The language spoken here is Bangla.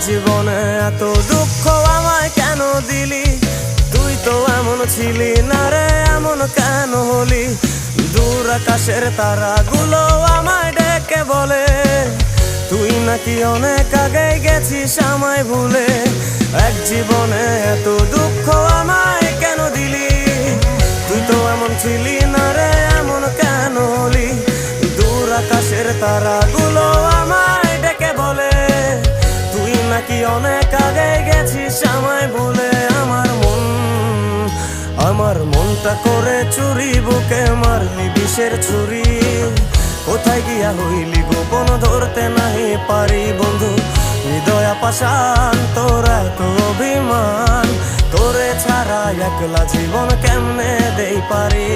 জীবনে এত দুঃখ আমায় কেন দিলি? তুই তো এমন ছিলি না রে, এমন কেন হলি? দূর আকাশের তারাগুলো আমায় ডেকে বলে তুই নাকি অনেক আগে গেছিস আমায় ভুলে। এক জীবনে এত দুঃখ আমায় কেন দিলি? তুই তো এমন ছিলি না রে, এমন কেন হলি? দূর আকাশের তারাগুলো আমায় ডেকে বলে তুই নাকি অনেক আগে গেছিস আমায় ভুলে। আমার মনটা করে চুরি, বুকে মারলি বিষের ছুরি। কোথায় গিয়া হইলি গোপন ধরতে নাহি পারি বন্ধু। হৃদয় পাষাণ তোর এত অভিমান, তোরে ছাড়া একলা জীবন কেমনে দেই পারি?